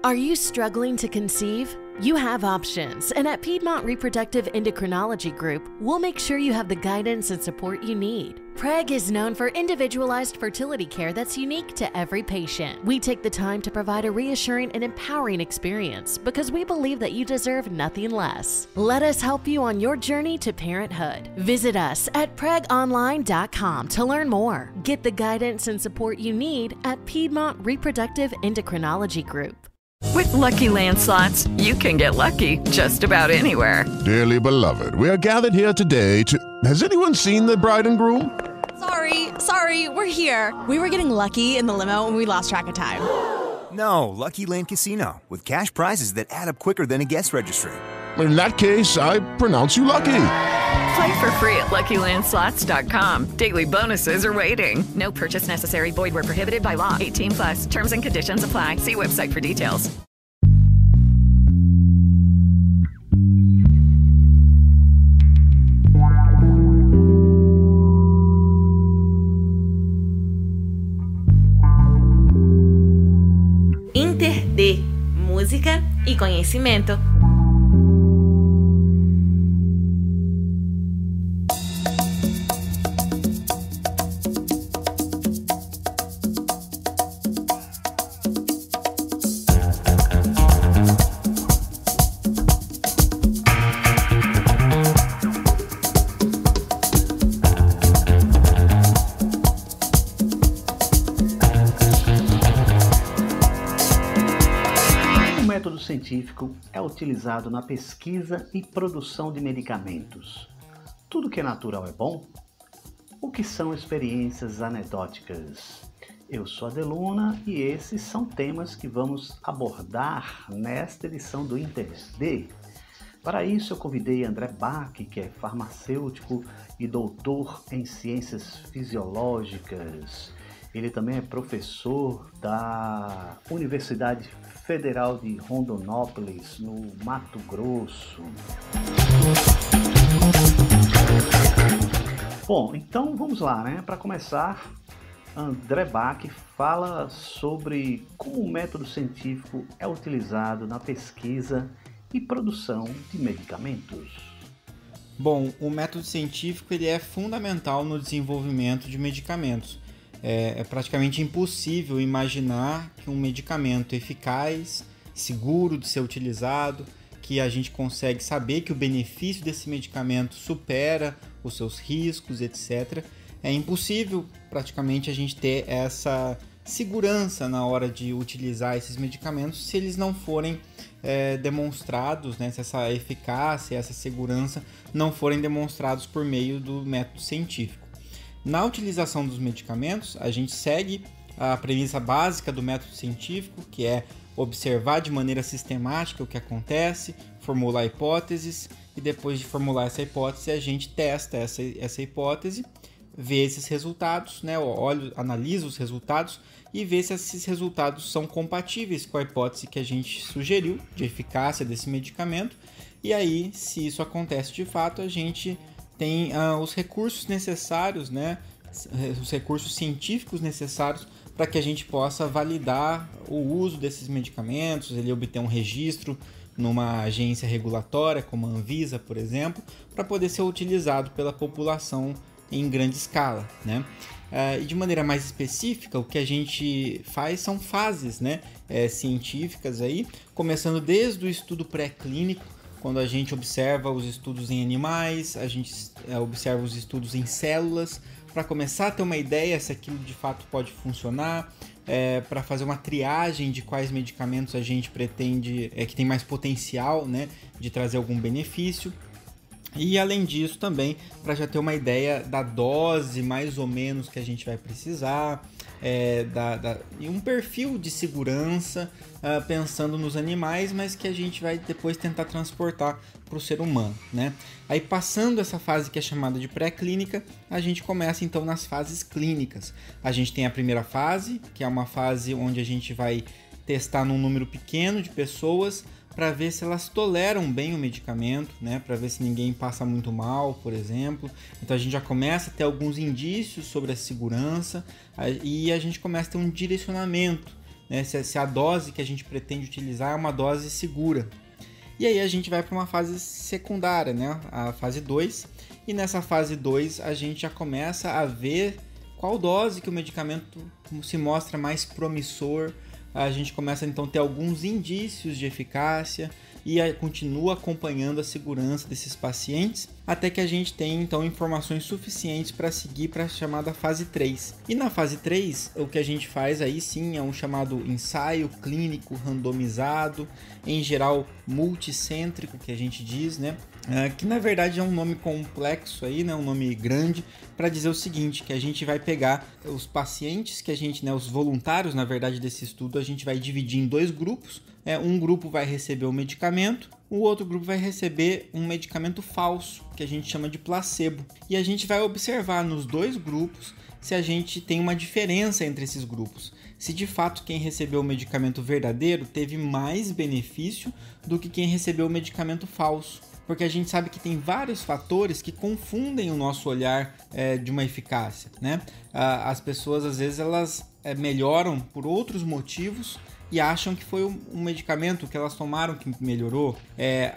Are you struggling to conceive? You have options, and at Piedmont Reproductive Endocrinology Group, we'll make sure you have the guidance and support you need. PREG is known for individualized fertility care that's unique to every patient. We take the time to provide a reassuring and empowering experience because we believe that you deserve nothing less. Let us help you on your journey to parenthood. Visit us at pregonline.com to learn more. Get the guidance and support you need at Piedmont Reproductive Endocrinology Group. With Lucky Land Slots, you can get lucky just about anywhere. Dearly beloved, we are gathered here today to... Has anyone seen the bride and groom? Sorry, we're here. We were getting lucky in the limo and we lost track of time. No, Lucky Land Casino, with cash prizes that add up quicker than a guest registry. In that case, I pronounce you lucky. Play for free at LuckyLandSlots.com. Daily bonuses are waiting. No purchase necessary. Void where prohibited by law. 18+. Terms and conditions apply. See website for details. Inter de música e conhecimento. O método científico é utilizado na pesquisa e produção de medicamentos. Tudo que é natural é bom? O que são experiências anedóticas? Eu sou a Deluna e esses são temas que vamos abordar nesta edição do InterD. Para isso eu convidei André Bach, que é farmacêutico e doutor em ciências fisiológicas. Ele também é professor da Universidade Federal de Rondonópolis, no Mato Grosso. Bom, então vamos lá, né? Para começar, André Bach fala sobre como o método científico é utilizado na pesquisa e produção de medicamentos. Bom, o método científico ele é fundamental no desenvolvimento de medicamentos. É praticamente impossível imaginar que um medicamento eficaz, seguro de ser utilizado, que a gente consegue saber que o benefício desse medicamento supera os seus riscos, etc. É impossível praticamente a gente ter essa segurança na hora de utilizar esses medicamentos se eles não forem demonstrados, né? Se essa eficácia, essa segurança não forem demonstrados por meio do método científico. Na utilização dos medicamentos, a gente segue a premissa básica do método científico, que é observar de maneira sistemática o que acontece, formular hipóteses e depois de formular essa hipótese, a gente testa essa hipótese, vê esses resultados, né? Analisa os resultados e vê se esses resultados são compatíveis com a hipótese que a gente sugeriu de eficácia desse medicamento. E aí, se isso acontece de fato, a gente tem os recursos necessários, né? Os recursos científicos necessários para que a gente possa validar o uso desses medicamentos, ele obter um registro numa agência regulatória, como a Anvisa, por exemplo, para poder ser utilizado pela população em grande escala, né? E de maneira mais específica, o que a gente faz são fases, né? Científicas aí, começando desde o estudo pré-clínico, quando a gente observa os estudos em animais, a gente observa os estudos em células, para começar a ter uma ideia se aquilo de fato pode funcionar, para fazer uma triagem de quais medicamentos a gente pretende, que tem mais potencial, né, de trazer algum benefício. E além disso também, para já ter uma ideia da dose mais ou menos que a gente vai precisar, e um perfil de segurança pensando nos animais, mas que a gente vai depois tentar transportar para o ser humano, né? Aí passando essa fase que é chamada de pré-clínica, a gente começa então nas fases clínicas. A gente tem a primeira fase, que é uma fase onde a gente vai testar num número pequeno de pessoas para ver se elas toleram bem o medicamento, né? Para ver se ninguém passa muito mal, por exemplo. Então a gente já começa a ter alguns indícios sobre a segurança e a gente começa a ter um direcionamento né? Se a dose que a gente pretende utilizar é uma dose segura. E aí a gente vai para uma fase secundária, né? A fase 2. E nessa fase 2 a gente já começa a ver qual dose que o medicamento se mostra mais promissor. A gente começa então a ter alguns indícios de eficácia e continua acompanhando a segurança desses pacientes até que a gente tem então informações suficientes para seguir para a chamada fase 3. E na fase 3, o que a gente faz aí sim é um chamado ensaio clínico randomizado, em geral multicêntrico, que a gente diz, né? Que na verdade é um nome complexo aí, né? Um nome grande, para dizer o seguinte, que a gente vai pegar os pacientes que a gente, né, os voluntários, na verdade, desse estudo, a gente vai dividir em 2 grupos. Um grupo vai receber o medicamento, o outro grupo vai receber um medicamento falso, que a gente chama de placebo. E a gente vai observar nos 2 grupos se a gente tem uma diferença entre esses grupos. Se de fato quem recebeu o medicamento verdadeiro teve mais benefício do que quem recebeu o medicamento falso. Porque a gente sabe que tem vários fatores que confundem o nosso olhar de uma eficácia, né? As pessoas, às vezes, elas melhoram por outros motivos e acham que foi um medicamento que elas tomaram que melhorou.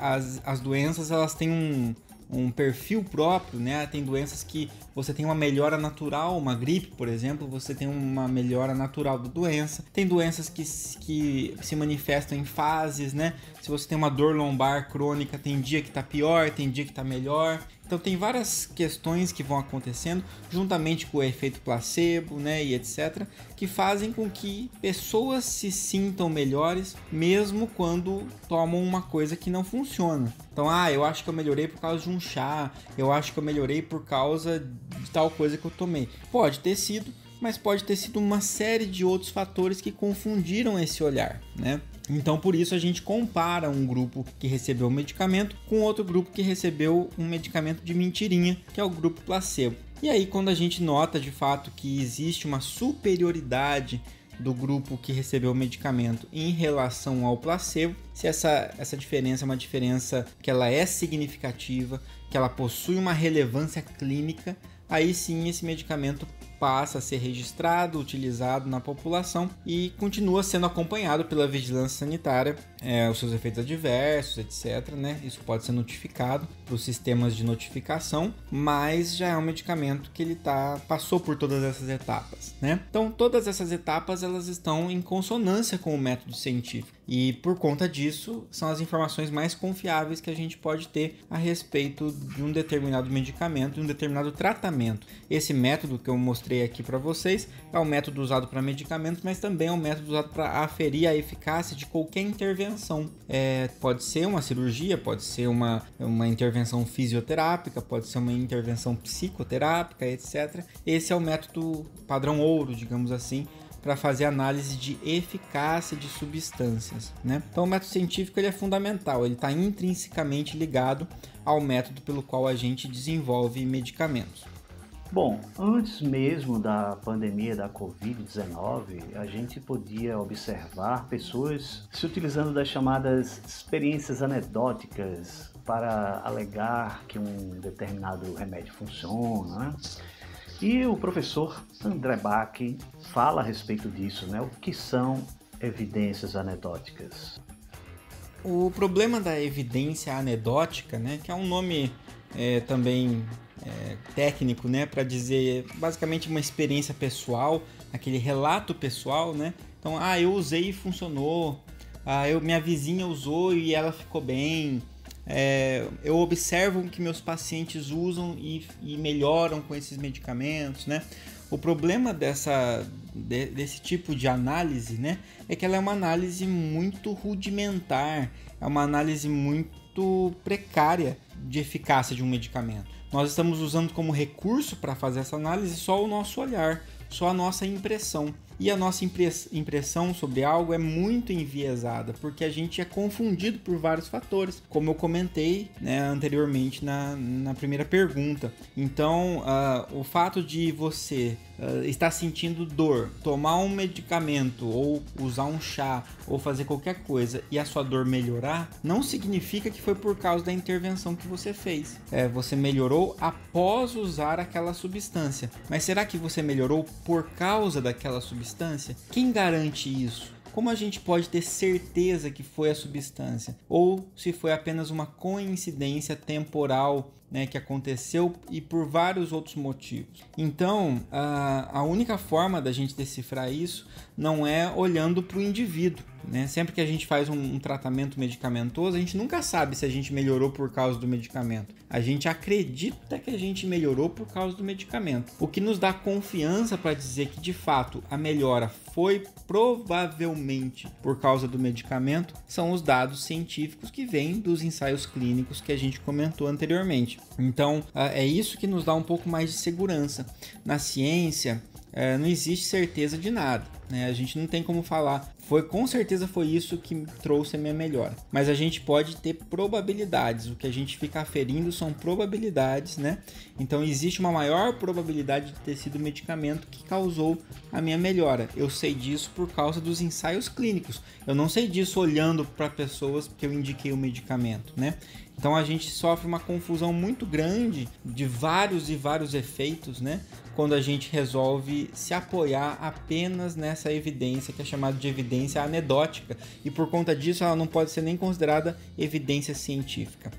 As doenças, elas têm um perfil próprio, né? Tem doenças que você tem uma melhora natural, uma gripe, por exemplo, você tem uma melhora natural da doença. Tem doenças que se manifestam em fases, né? Se você tem uma dor lombar crônica, tem dia que tá pior, tem dia que tá melhor. Então tem várias questões que vão acontecendo juntamente com o efeito placebo, né, e etc, que fazem com que pessoas se sintam melhores mesmo quando tomam uma coisa que não funciona. Então, eu acho que eu melhorei por causa de um chá, eu acho que eu melhorei por causa de tal coisa que eu tomei. Pode ter sido, mas pode ter sido uma série de outros fatores que confundiram esse olhar, né? Então, por isso, a gente compara um grupo que recebeu o medicamento com outro grupo que recebeu um medicamento de mentirinha, que é o grupo placebo. E aí, quando a gente nota de fato que existe uma superioridade do grupo que recebeu o medicamento em relação ao placebo, se essa diferença é uma diferença que ela é significativa, que ela possui uma relevância clínica, aí sim esse medicamento passa a ser registrado, utilizado na população e continua sendo acompanhado pela vigilância sanitária, os seus efeitos adversos, etc, né? Isso pode ser notificado para os sistemas de notificação, mas já é um medicamento que ele passou por todas essas etapas, né? Então, todas essas etapas elas estão em consonância com o método científico e, por conta disso, são as informações mais confiáveis que a gente pode ter a respeito de um determinado medicamento, de um determinado tratamento. Esse método que eu mostrei aqui para vocês é um método usado para medicamentos, mas também é um método usado para aferir a eficácia de qualquer intervenção. Pode ser uma cirurgia, pode ser uma intervenção fisioterápica, pode ser uma intervenção psicoterápica, etc. Esse é o método padrão ouro, digamos assim, para fazer análise de eficácia de substâncias, né? Então o método científico ele é fundamental, ele está intrinsecamente ligado ao método pelo qual a gente desenvolve medicamentos. Bom, antes mesmo da pandemia da Covid-19, a gente podia observar pessoas se utilizando das chamadas experiências anedóticas para alegar que um determinado remédio funciona, né? E o professor André Bach fala a respeito disso, né? O que são evidências anedóticas? O problema da evidência anedótica, né, que é um nome também técnico, né, para dizer basicamente uma experiência pessoal, aquele relato pessoal, né? Então, eu usei e funcionou, minha vizinha usou e ela ficou bem. Eu observo que meus pacientes usam e melhoram com esses medicamentos, né? O problema desse tipo de análise, né, é que ela é uma análise muito rudimentar, é uma análise muito precária de eficácia de um medicamento. Nós estamos usando como recurso para fazer essa análise só o nosso olhar, só a nossa impressão. E a nossa impressão sobre algo é muito enviesada, porque a gente é confundido por vários fatores, como eu comentei, né, anteriormente na primeira pergunta. Então, o fato de você estar sentindo dor, tomar um medicamento, ou usar um chá, ou fazer qualquer coisa, e a sua dor melhorar, não significa que foi por causa da intervenção que você fez. Você melhorou após usar aquela substância. Mas será que você melhorou por causa daquela substância? Quem garante isso? como a gente pode ter certeza que foi a substância? Ou se foi apenas uma coincidência temporal, né, que aconteceu e por vários outros motivos. Então, a única forma da gente decifrar isso não é olhando para o indivíduo, né? Sempre que a gente faz um tratamento medicamentoso, a gente nunca sabe se a gente melhorou por causa do medicamento. A gente acredita que a gente melhorou por causa do medicamento. O que nos dá confiança para dizer que, de fato, a melhora foi provavelmente por causa do medicamento são os dados científicos que vêm dos ensaios clínicos que a gente comentou anteriormente. Então, é isso que nos dá um pouco mais de segurança. Na ciência, não existe certeza de nada, né? A gente não tem como falar, com certeza foi isso que trouxe a minha melhora. Mas a gente pode ter probabilidades, o que a gente fica aferindo são probabilidades, né? Então existe uma maior probabilidade de ter sido o medicamento que causou a minha melhora. Eu sei disso por causa dos ensaios clínicos. Eu não sei disso olhando para pessoas que eu indiquei o medicamento, né? Então a gente sofre uma confusão muito grande de vários e vários efeitos, né? Quando a gente resolve se apoiar apenas nessa evidência que é chamada de evidência anedótica, e por conta disso ela não pode ser nem considerada evidência científica.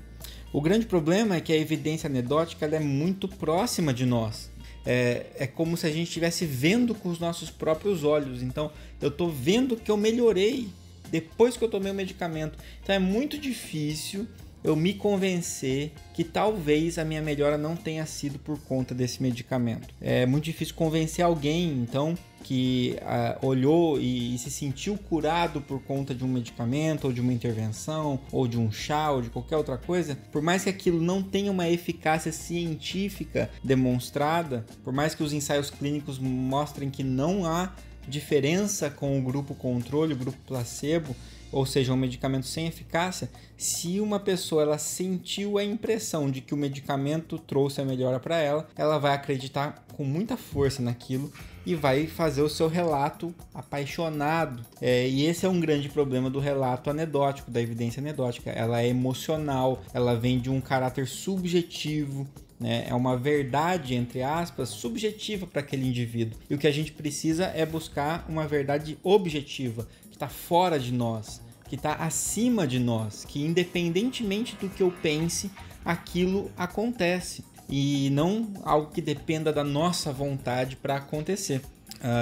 O grande problema é que a evidência anedótica ela é muito próxima de nós. É como se a gente estivesse vendo com os nossos próprios olhos. Então eu estou vendo que eu melhorei depois que eu tomei o medicamento. Então é muito difícil eu me convencer que talvez a minha melhora não tenha sido por conta desse medicamento. É muito difícil convencer alguém, então, que olhou e se sentiu curado por conta de um medicamento, ou de uma intervenção, ou de um chá, ou de qualquer outra coisa. Por mais que aquilo não tenha uma eficácia científica demonstrada, por mais que os ensaios clínicos mostrem que não há diferença com o grupo controle, o grupo placebo, ou seja, um medicamento sem eficácia, se uma pessoa ela sentiu a impressão de que o medicamento trouxe a melhora para ela, ela vai acreditar com muita força naquilo e vai fazer o seu relato apaixonado. E esse é um grande problema do relato anedótico, da evidência anedótica. Ela é emocional, ela vem de um caráter subjetivo, né? É uma verdade, entre aspas, subjetiva para aquele indivíduo. E o que a gente precisa é buscar uma verdade objetiva, está fora de nós, que está acima de nós, que independentemente do que eu pense, aquilo acontece e não algo que dependa da nossa vontade para acontecer.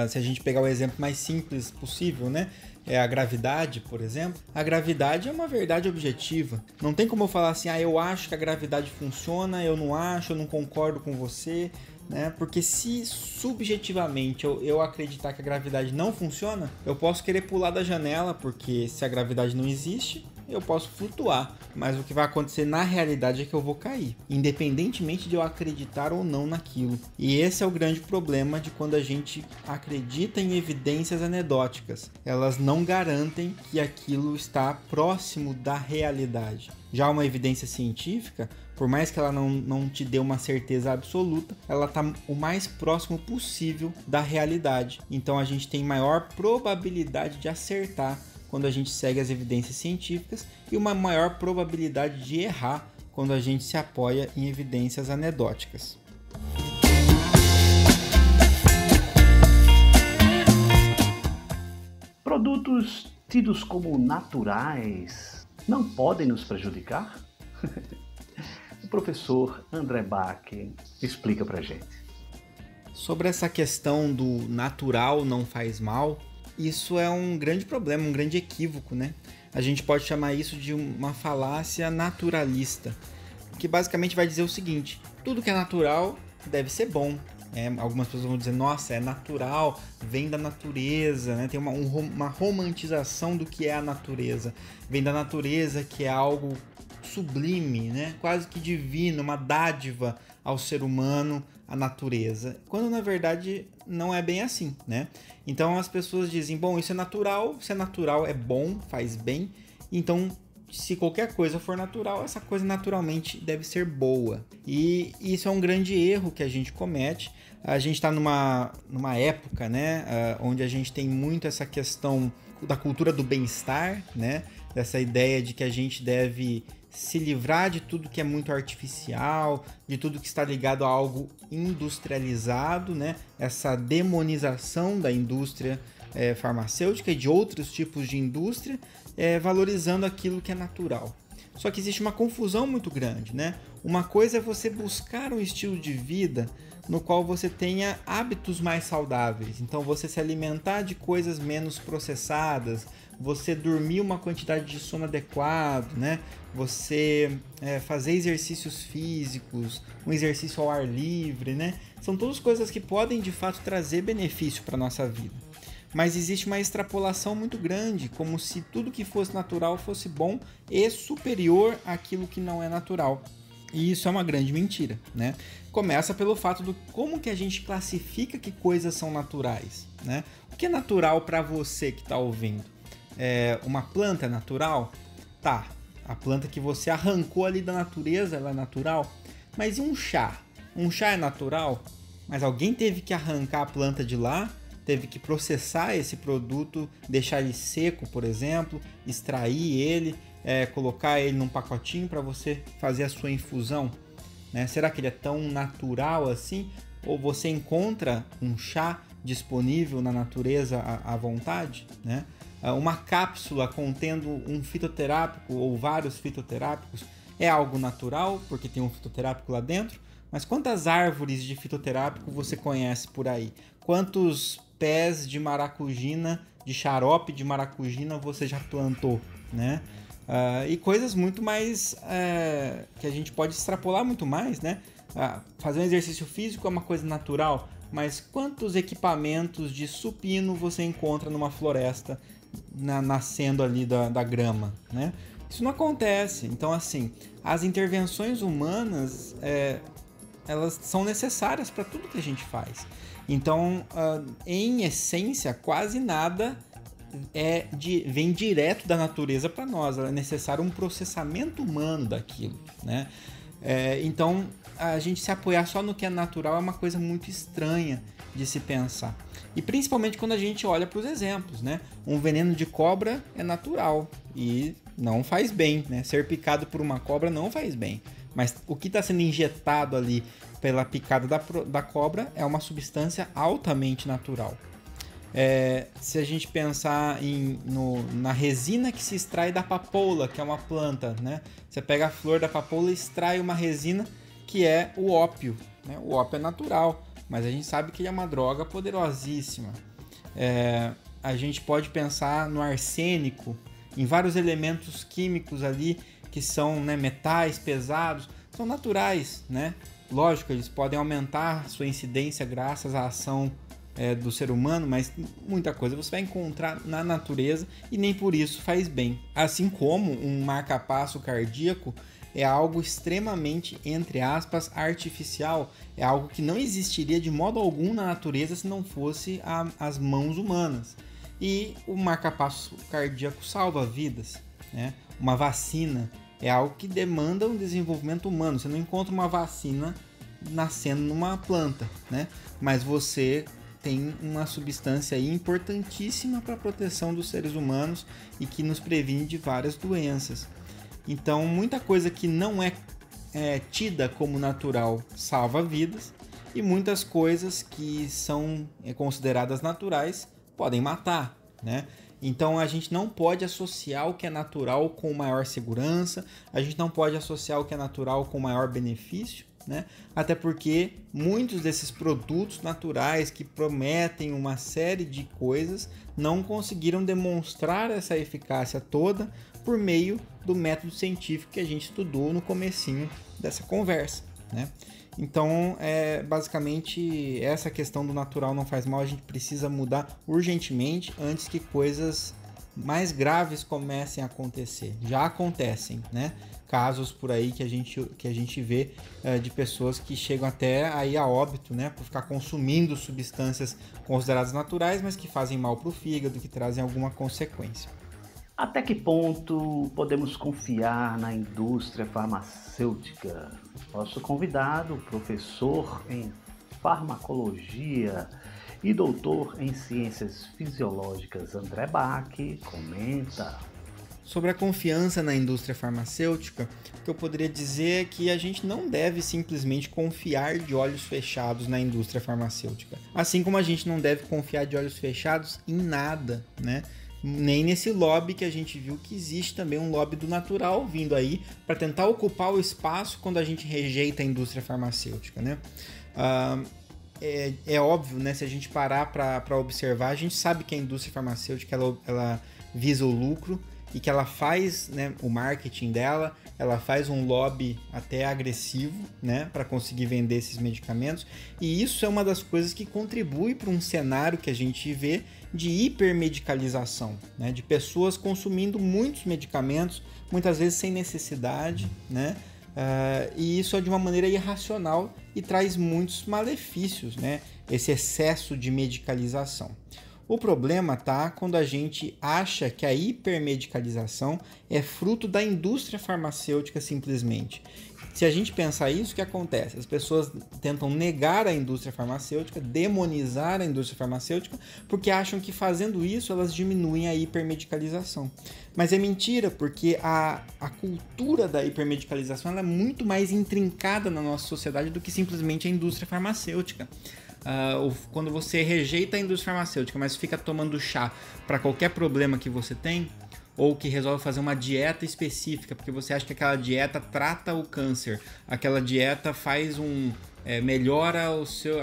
Se a gente pegar o exemplo mais simples possível, né? A gravidade, por exemplo. A gravidade é uma verdade objetiva. Não tem como eu falar assim, eu acho que a gravidade funciona, eu não acho, eu não concordo com você, né? Porque se subjetivamente eu acreditar que a gravidade não funciona, eu posso querer pular da janela, porque se a gravidade não existe, eu posso flutuar, mas o que vai acontecer na realidade é que eu vou cair, independentemente de eu acreditar ou não naquilo. E esse é o grande problema de quando a gente acredita em evidências anedóticas. Elas não garantem que aquilo está próximo da realidade. Já uma evidência científica, por mais que ela não te dê uma certeza absoluta, ela está o mais próximo possível da realidade. Então a gente tem maior probabilidade de acertar quando a gente segue as evidências científicas e uma maior probabilidade de errar quando a gente se apoia em evidências anedóticas. Produtos tidos como naturais não podem nos prejudicar? O professor André Bach explica pra gente. Sobre essa questão do natural não faz mal, isso é um grande problema, um grande equívoco, né? A gente pode chamar isso de uma falácia naturalista, que basicamente vai dizer o seguinte: tudo que é natural deve ser bom. Algumas pessoas vão dizer, nossa, é natural, vem da natureza, né? Tem uma romantização do que é a natureza. Vem da natureza, que é algo sublime, né? Quase que divino, uma dádiva ao ser humano, a natureza. Quando na verdade não é bem assim, né? Então as pessoas dizem, bom, isso é natural, se é natural é bom, faz bem, então se qualquer coisa for natural, essa coisa naturalmente deve ser boa. E isso é um grande erro que a gente comete. A gente está numa época, né, onde a gente tem muito essa questão da cultura do bem-estar, né, dessa ideia de que a gente deve se livrar de tudo que é muito artificial, de tudo que está ligado a algo industrializado, né? Essa demonização da indústria farmacêutica e de outros tipos de indústria, valorizando aquilo que é natural. Só que existe uma confusão muito grande, né? Uma coisa é você buscar um estilo de vida no qual você tenha hábitos mais saudáveis. Então, você se alimentar de coisas menos processadas, você dormir uma quantidade de sono adequado, né? Você fazer exercícios físicos, um exercício ao ar livre, né? São todas coisas que podem, de fato, trazer benefício para a nossa vida. Mas existe uma extrapolação muito grande, como se tudo que fosse natural fosse bom e superior àquilo que não é natural. E isso é uma grande mentira, né? Começa pelo fato do como que a gente classifica que coisas são naturais, né? O que é natural para você que está ouvindo? Uma planta é natural? Tá, a planta que você arrancou ali da natureza, ela é natural. Mas e um chá? Um chá é natural? Mas alguém teve que arrancar a planta de lá, teve que processar esse produto, deixar ele seco, por exemplo, extrair ele, colocar ele num pacotinho para você fazer a sua infusão, né? Será que ele é tão natural assim? Ou você encontra um chá disponível na natureza à vontade, né? Uma cápsula contendo um fitoterápico ou vários fitoterápicos é algo natural, porque tem um fitoterápico lá dentro, mas quantas árvores de fitoterápico você conhece por aí? Quantos pés de maracujina, de xarope de maracujina você já plantou, né? E coisas muito mais que a gente pode extrapolar muito mais, né? Fazer um exercício físico é uma coisa natural, mas quantos equipamentos de supino você encontra numa floresta nascendo ali da grama, né? Isso não acontece. Então, assim, as intervenções humanas elas são necessárias para tudo que a gente faz. Então, em essência, quase nada vem direto da natureza para nós. É necessário um processamento humano daquilo, né? Então, a gente se apoiar só no que é natural é uma coisa muito estranha de se pensar. E principalmente quando a gente olha para os exemplos, né? Um veneno de cobra é natural e não faz bem, né? Ser picado por uma cobra não faz bem. Mas o que está sendo injetado ali pela picada da cobra é uma substância altamente natural. Se a gente pensar na resina que se extrai da papoula, que é uma planta, né? Você pega a flor da papoula e extrai uma resina que é o ópio, né? O ópio é natural, mas a gente sabe que ele é uma droga poderosíssima. A gente pode pensar no arsênico, em vários elementos químicos ali que são, né, metais pesados, são naturais, né? Lógico, eles podem aumentar sua incidência graças à ação do ser humano, mas muita coisa você vai encontrar na natureza e nem por isso faz bem. Assim como um marca-passo cardíaco é algo extremamente, entre aspas, artificial, é algo que não existiria de modo algum na natureza se não fosse as mãos humanas. E o marca-passo cardíaco salva vidas, né? Uma vacina é algo que demanda um desenvolvimento humano. Você não encontra uma vacina nascendo numa planta, né? Mas você tem uma substância aí importantíssima para a proteção dos seres humanos e que nos previne de várias doenças. Então, muita coisa que não é tida como natural salva vidas e muitas coisas que são consideradas naturais podem matar, né? Então, a gente não pode associar o que é natural com maior segurança, a gente não pode associar o que é natural com maior benefício, né? Até porque muitos desses produtos naturais que prometem uma série de coisas não conseguiram demonstrar essa eficácia toda por meio do método científico que a gente estudou no comecinho dessa conversa, né? Então, basicamente, essa questão do natural não faz mal, a gente precisa mudar urgentemente antes que coisas mais graves comecem a acontecer. Já acontecem, né? Casos por aí que a gente vê de pessoas que chegam até aí a óbito, né? Por ficar consumindo substâncias consideradas naturais, mas que fazem mal para o fígado, que trazem alguma consequência. Até que ponto podemos confiar na indústria farmacêutica? Nosso convidado, professor em farmacologia e doutor em ciências fisiológicas, André Bach, comenta. Sobre a confiança na indústria farmacêutica, o que eu poderia dizer é que a gente não deve simplesmente confiar de olhos fechados na indústria farmacêutica. Assim como a gente não deve confiar de olhos fechados em nada, né? Nem nesse lobby que a gente viu que existe também um lobby do natural vindo aí para tentar ocupar o espaço quando a gente rejeita a indústria farmacêutica, né? É óbvio, né? Se a gente parar para observar, a gente sabe que a indústria farmacêutica ela visa o lucro e que ela faz, né, o marketing dela, ela faz um lobby até agressivo, né, para conseguir vender esses medicamentos, e isso é uma das coisas que contribui para um cenário que a gente vê de hipermedicalização, né, de pessoas consumindo muitos medicamentos, muitas vezes sem necessidade, né, e isso é de uma maneira irracional e traz muitos malefícios, né, esse excesso de medicalização. O problema tá quando a gente acha que a hipermedicalização é fruto da indústria farmacêutica simplesmente. Se a gente pensar isso, o que acontece? As pessoas tentam negar a indústria farmacêutica, demonizar a indústria farmacêutica, porque acham que fazendo isso elas diminuem a hipermedicalização. Mas é mentira, porque a cultura da hipermedicalização ela é muito mais intrincada na nossa sociedade do que simplesmente a indústria farmacêutica. Quando você rejeita a indústria farmacêutica, mas fica tomando chá para qualquer problema que você tem, ou que resolve fazer uma dieta específica, porque você acha que aquela dieta trata o câncer, aquela dieta faz melhora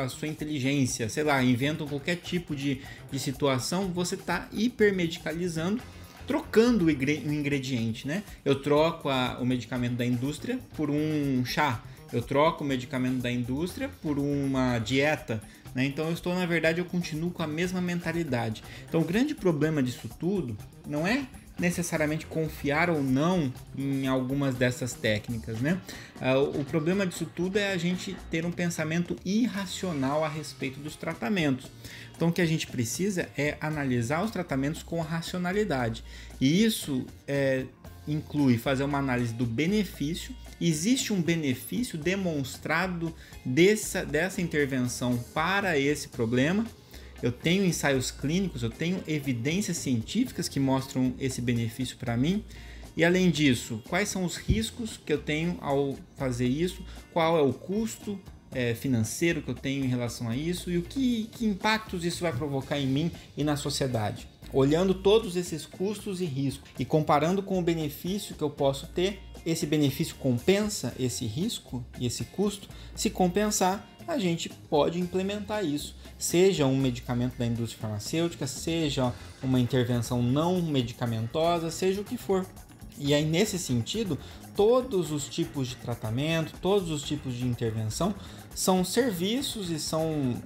a sua inteligência, sei lá, inventam qualquer tipo de situação, você está hipermedicalizando, trocando o ingrediente, né? Eu troco o medicamento da indústria por um chá, eu troco o medicamento da indústria por uma dieta, né? Então eu continuo com a mesma mentalidade. Então o grande problema disso tudo não é necessariamente confiar ou não em algumas dessas técnicas, né? O problema disso tudo é a gente ter um pensamento irracional a respeito dos tratamentos. Então o que a gente precisa é analisar os tratamentos com racionalidade. E isso inclui fazer uma análise do benefício. Existe um benefício demonstrado dessa intervenção para esse problema. Eu tenho ensaios clínicos, eu tenho evidências científicas que mostram esse benefício para mim. E além disso, quais são os riscos que eu tenho ao fazer isso? Qual é o custo financeiro que eu tenho em relação a isso? E que impactos isso vai provocar em mim e na sociedade? Olhando todos esses custos e riscos e comparando com o benefício que eu posso ter, esse benefício compensa esse risco e esse custo? Se compensar, a gente pode implementar isso. Seja um medicamento da indústria farmacêutica, seja uma intervenção não medicamentosa, seja o que for. E aí, nesse sentido, todos os tipos de tratamento, todos os tipos de intervenção são serviços e são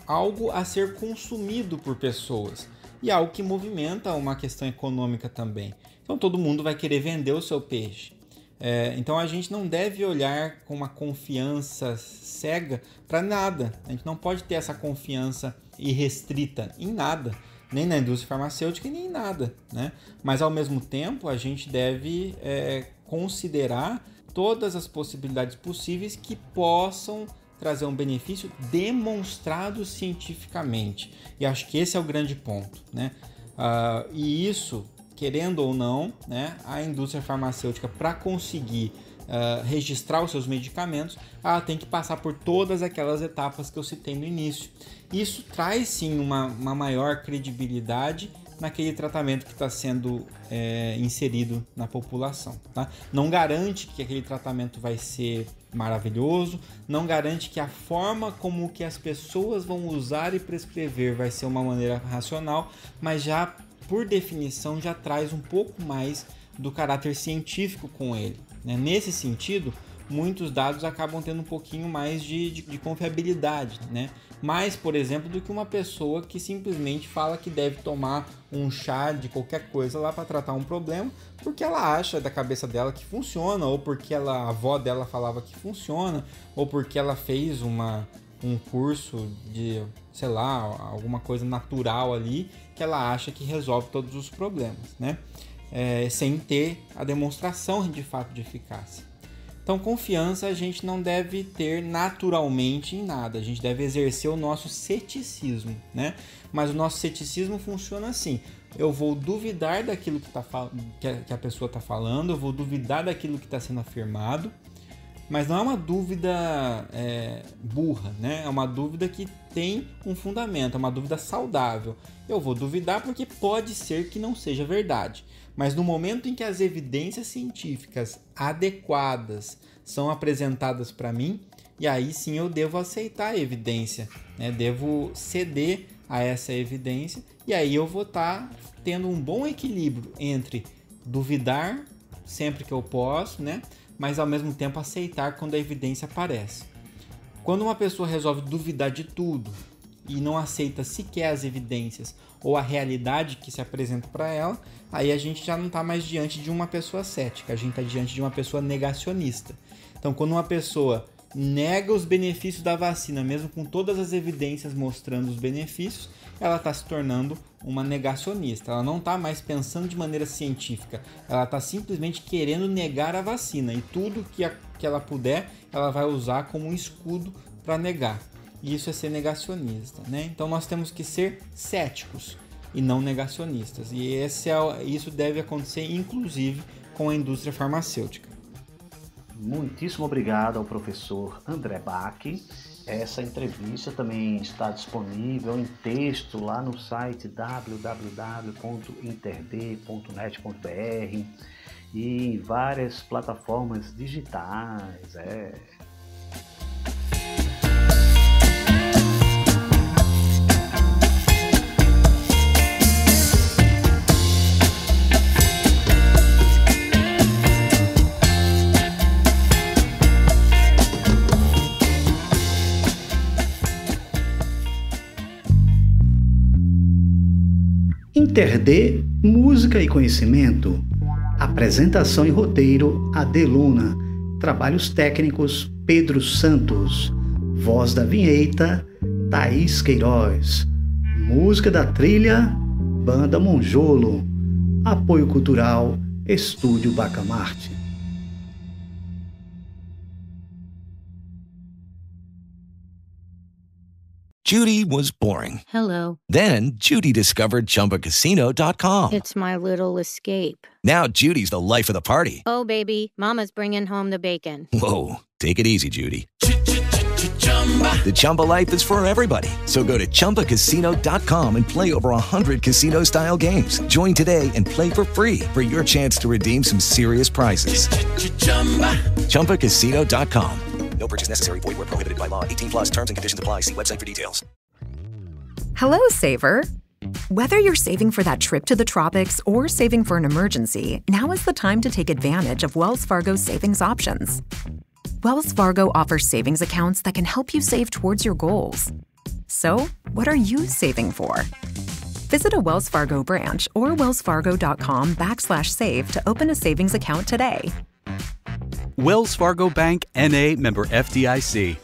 algo a ser consumido por pessoas. E algo que movimenta uma questão econômica também. Então todo mundo vai querer vender o seu peixe. Então a gente não deve olhar com uma confiança cega para nada. A gente não pode ter essa confiança irrestrita em nada, nem na indústria farmacêutica e nem em nada, né? Mas ao mesmo tempo a gente deve considerar todas as possibilidades possíveis que possam trazer um benefício demonstrado cientificamente. E acho que esse é o grande ponto, né? E isso, querendo ou não, né, a indústria farmacêutica, para conseguir registrar os seus medicamentos, ela tem que passar por todas aquelas etapas que eu citei no início. Isso traz sim uma maior credibilidade naquele tratamento que está sendo inserido na população, tá? Não garante que aquele tratamento vai ser maravilhoso, não garante que a forma como que as pessoas vão usar e prescrever vai ser uma maneira racional, mas já por definição já traz um pouco mais do caráter científico com ele, né? Nesse sentido, muitos dados acabam tendo um pouquinho mais de confiabilidade, né? Mais, por exemplo, do que uma pessoa que simplesmente fala que deve tomar um chá de qualquer coisa lá para tratar um problema, porque ela acha da cabeça dela que funciona, ou porque a avó dela falava que funciona, ou porque ela fez um curso de, sei lá, alguma coisa natural ali, que ela acha que resolve todos os problemas, né? Sem ter a demonstração de fato de eficácia. Então, confiança a gente não deve ter naturalmente em nada, a gente deve exercer o nosso ceticismo, né? Mas o nosso ceticismo funciona assim: eu vou duvidar daquilo que a pessoa está falando, eu vou duvidar daquilo que está sendo afirmado, mas não é uma dúvida burra, né? É uma dúvida que tem um fundamento, é uma dúvida saudável. Eu vou duvidar porque pode ser que não seja verdade, mas no momento em que as evidências científicas adequadas são apresentadas para mim, e aí sim eu devo aceitar a evidência, né? Devo ceder a essa evidência, e aí eu vou estar tendo um bom equilíbrio entre duvidar sempre que eu posso, né? Mas ao mesmo tempo aceitar quando a evidência aparece. Quando uma pessoa resolve duvidar de tudo e não aceita sequer as evidências ou a realidade que se apresenta para ela, aí a gente já não está mais diante de uma pessoa cética, a gente está diante de uma pessoa negacionista. Então, quando uma pessoa nega os benefícios da vacina, mesmo com todas as evidências mostrando os benefícios, ela está se tornando uma negacionista. Ela não está mais pensando de maneira científica, ela está simplesmente querendo negar a vacina, e tudo que ela puder, ela vai usar como um escudo para negar. E isso é ser negacionista, né? Então nós temos que ser céticos e não negacionistas. E isso deve acontecer inclusive com a indústria farmacêutica. Muitíssimo obrigado ao professor André Bach. Essa entrevista também está disponível em texto lá no site www.interd.net.br e em várias plataformas digitais. InterD, música e conhecimento. Apresentação e roteiro, Adeluna. Trabalhos técnicos, Pedro Santos. Voz da vinheta, Thaís Queiroz. Música da trilha, Banda Monjolo. Apoio cultural, Estúdio Bacamarte. Judy was boring. Hello. Then Judy discovered ChumbaCasino.com. It's my little escape. Now Judy's the life of the party. Oh, baby, mama's bringing home the bacon. Whoa, take it easy, Judy. The Chumba life is for everybody. So go to ChumbaCasino.com and play over 100 casino-style games. Join today and play for free for your chance to redeem some serious prizes. ChumbaCasino.com. No purchase necessary. Void where prohibited by law. 18 plus terms and conditions apply. See website for details. Hello, saver. Whether you're saving for that trip to the tropics or saving for an emergency, now is the time to take advantage of Wells Fargo's savings options. Wells Fargo offers savings accounts that can help you save towards your goals. So, what are you saving for? Visit a Wells Fargo branch or wellsfargo.com/save to open a savings account today. Wells Fargo Bank, N.A., member FDIC.